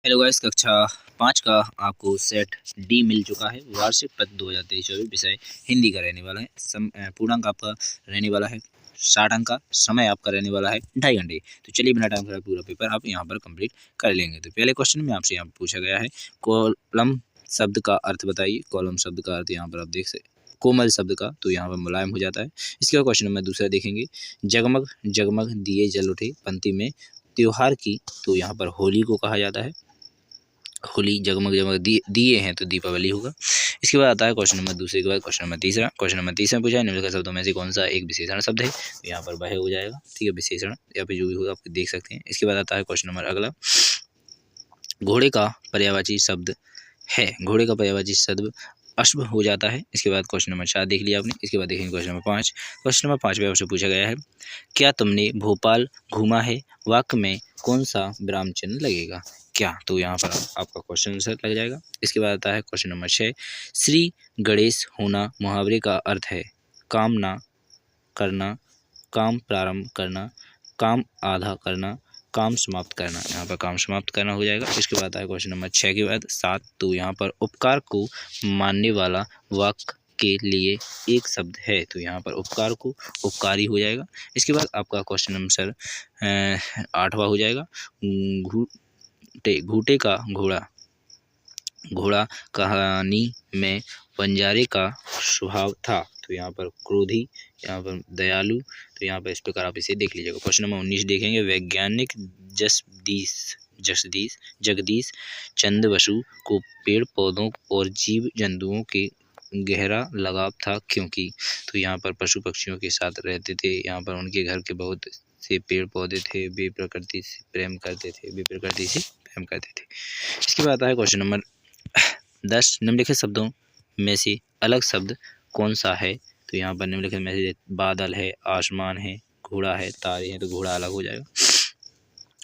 Hello guys, कक्षा 5 का आपको सेट डी मिल चुका है। वार्षिक पत्र 2023-24 विषय हिंदी का रहने वाला है। पूर्णांक आपका रहने वाला है 60 अंक का। समय आपका रहने वाला है 2.5 घंटे। तो चलिए बिना टाइम खराब पूरा पेपर आप यहाँ पर कंप्लीट कर लेंगे। तो पहले क्वेश्चन में आपसे यहाँ पूछा गया है, कॉलम शब्द का अर्थ बताइए। कॉलम शब्द का अर्थ यहाँ पर आप देख सकते, कोमल शब्द का तो यहाँ पर मुलायम हो जाता है। इसके बाद क्वेश्चन नंबर दूसरा देखेंगे, जगमग जगमग दिए जल उठे पंक्ति में त्योहार की तो यहाँ पर होली को कहा जाता है। होली, जगमग जगमग दिए हैं तो दीपावली होगा। इसके बाद आता है क्वेश्चन नंबर दूसरे के बाद क्वेश्चन नंबर तीसरा। क्वेश्चन नंबर तीसरा पूछा है, निम्नलिखित शब्दों में से कौन सा एक विशेषण शब्द है। तो यहाँ पर वह हो जाएगा, ठीक है, विशेषण या फिर जो भी होगा आप देख सकते हैं। इसके बाद आता है क्वेश्चन नंबर अगला, घोड़े का पर्यायवाची शब्द है। घोड़े का पर्यायवाची शब्द अश्व हो जाता है। इसके बाद क्वेश्चन नंबर 4 देख लिया आपने। इसके बाद देखेंगे क्वेश्चन नंबर 5। क्वेश्चन नंबर 5 में आपसे पूछा गया है, क्या तुमने भोपाल घूमा है, वाक्य में कौन सा विराम चिन्ह लगेगा। क्या, तो यहाँ पर आपका क्वेश्चन आंसर लग जाएगा। इसके बाद आता है क्वेश्चन नंबर 6, श्री गणेश होना मुहावरे का अर्थ है काम ना करना, काम प्रारंभ करना, काम आधा करना, काम समाप्त करना। यहाँ पर काम समाप्त करना हो जाएगा। इसके बाद आता है क्वेश्चन नंबर 6 के बाद 7, तो यहाँ पर उपकार को मानने वाला वाक्य के लिए एक शब्द है। तो यहाँ पर उपकार को उपकारी हो जाएगा। इसके बाद आपका क्वेश्चन नंबर 8वां हो जाएगा, घूटे का घोड़ा। घोड़ा कहानी में बंजारे का स्वभाव था। तो यहाँ पर क्रोधी, यहाँ पर दयालु। तो यहाँ पर इस प्रकार आप इसे देख लीजिएगा। क्वेश्चन नंबर 19 देखेंगे, वैज्ञानिक जगदीश चंद्र बसु को पेड़ पौधों और जीव जंतुओं के गहरा लगाव था क्योंकि। तो यहाँ पर पशु पक्षियों के साथ रहते थे। यहाँ पर उनके घर के बहुत से पेड़ पौधे थे। वे प्रकृति से प्रेम करते थे। इसके बाद आता है क्वेश्चन नंबर 10, निम्नलिखित शब्दों में से अलग शब्द कौन सा है। तो यहाँ पर निम्नलिखित में से बादल है, आसमान है, घोड़ा है, तारे हैं, तो घोड़ा अलग हो जाएगा।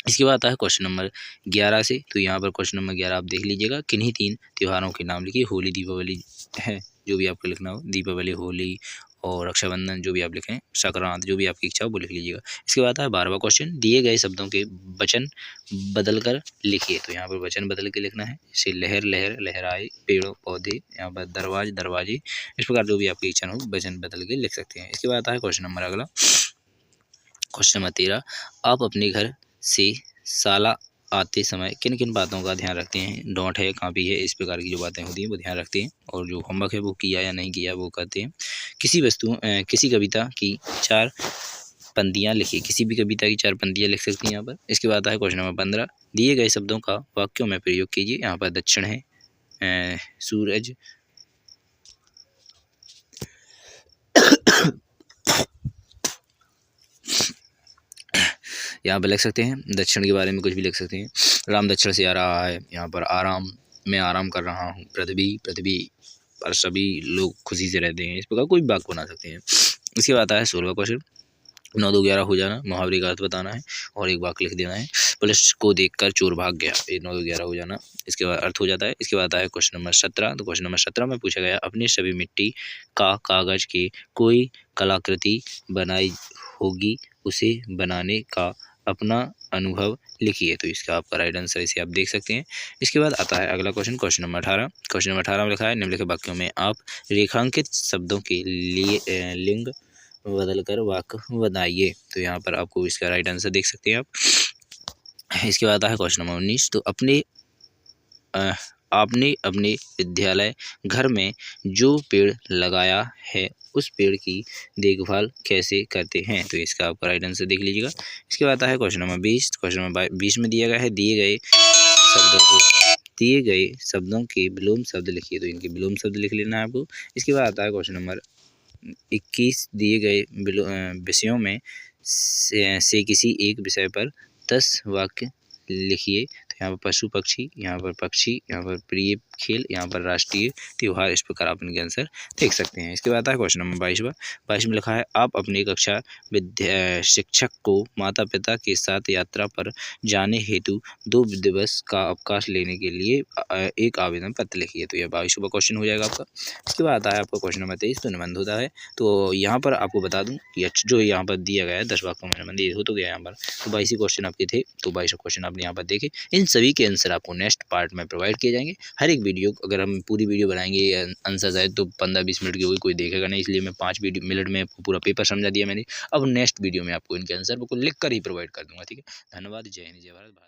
इसके बाद आता है क्वेश्चन नंबर 11 से। तो यहाँ पर क्वेश्चन नंबर 11 आप देख लीजिएगा, किन्हीं 3 त्योहारों के नाम लिखिए। होली, दीपावली है, जो भी आपको लिखना हो, दीपावली, होली और रक्षाबंधन, जो भी आप लिखें, संक्रांत, जो भी आपकी इच्छा हो वो लिख लीजिएगा। इसके बाद आता है 12वां क्वेश्चन, दिए गए शब्दों के वचन बदलकर लिखिए। तो यहाँ पर वचन बदल के लिखना है, जैसे लहर लहर, लहराए, पेड़ पौधे, यहाँ पर दरवाजे दरवाजे। इस प्रकार जो भी आपकी इच्छा हो वचन बदल के लिख सकते हैं। इसके बाद आता है क्वेश्चन नंबर अगला, क्वेश्चन नंबर 13, आप अपने घर से साला आते समय किन किन बातों का ध्यान रखते हैं। नोट है, कापी है, इस प्रकार की जो बातें होती हैं वो ध्यान रखते हैं, और जो होमवर्क है वो किया या नहीं किया वो करते हैं। किसी कविता की 4 पंक्तियाँ लिखिए। किसी भी कविता की 4 पंक्तियाँ लिख सकती हैं यहाँ पर। इसके बाद आता है क्वेश्चन नंबर 15, दिए गए शब्दों का वाक्यों में प्रयोग कीजिए। यहाँ पर दक्षिण है, सूरज, यहाँ पर लिख सकते हैं। दक्षिण के बारे में कुछ भी लिख सकते हैं। राम दक्षिण से आ रहा है, यहाँ पर आराम, मैं आराम कर रहा हूँ। पृथ्वी पर सभी लोग खुशी से रहते हैं। इस प्रकार कोई वाक्य बना सकते हैं। इसके बाद आता है 16वां क्वेश्चन, 9 2 11 हो जाना, मुहावरे का अर्थ बताना है और एक वाक्य लिख देना है। पुलिस को देखकर चोर भाग गया, ये 9 2 11 हो जाना, इसके बाद अर्थ हो जाता है। इसके बाद आता है क्वेश्चन नंबर 17। तो क्वेश्चन नंबर 17 में पूछा गया, अपनी सभी मिट्टी का कागज की कोई कलाकृति बनाई होगी, उसे बनाने का अपना अनुभव लिखिए। तो इसका आपका राइट आंसर इसे आप देख सकते हैं। इसके बाद आता है अगला question, question number 18। Question number 18 में लिखा है, निम्नलिखित वाक्यों में आप रेखांकित शब्दों के लिए लिंग बदल कर वाक्य बनाइए। तो यहाँ पर आपको इसका राइट आंसर देख सकते हैं आप। इसके बाद आता है क्वेश्चन नंबर 19, तो आपने अपने विद्यालय घर में जो पेड़ लगाया है उस पेड़ की देखभाल कैसे करते हैं। तो इसका आपका राइट आंसर देख लीजिएगा। इसके बाद आता है क्वेश्चन नंबर 20। क्वेश्चन नंबर 20 में दिया गया है, दिए गए शब्दों के विलोम शब्द लिखिए। तो इनके विलोम शब्द लिख लेना है आपको। इसके बाद आता है क्वेश्चन नंबर 21, दिए गए विषयों में से किसी एक विषय पर 10 वाक्य लिखिए। तो यहाँ पर पशु पक्षी, यहाँ पर पक्षी, यहाँ पर प्रिय खेल, यहाँ पर राष्ट्रीय त्योहार, इस प्रकार आप इनके आंसर देख सकते हैं। इसके बाद है क्वेश्चन नंबर 22 में लिखा है आप अपनी कक्षा शिक्षक को माता पिता के साथ यात्रा पर जाने हेतु 2 दिवस का अवकाश लेने के लिए एक आवेदन पत्र लिखिए। तो यह 22वां क्वेश्चन हो जाएगा आपका। इसके बाद आता है आपका क्वेश्चन नंबर 23, तो निबंध होता है। तो यहाँ पर आपको बता दूं कि जो यहाँ पर दिया गया है 10 वाक्यों में निबंध, ये हो तो गया यहाँ पर। तो 22 क्वेश्चन आपके थे, तो 22 क्वेश्चन आपने यहाँ पर देखे। इन सभी के आंसर आपको नेक्स्ट पार्ट में प्रोवाइड किए जाएंगे। हर एक वीडियो, अगर हम पूरी वीडियो बनाएंगे आंसर आए तो 15-20 मिनट की होगी, कोई देखेगा नहीं, इसलिए मैं 5 मिनट में पूरा पेपर समझा दिया मैंने। अब नेक्स्ट वीडियो में आपको इनके आंसर को लिख कर ही प्रोवाइड कर दूंगा। ठीक है, धन्यवाद। जय हिंद, जय भारत।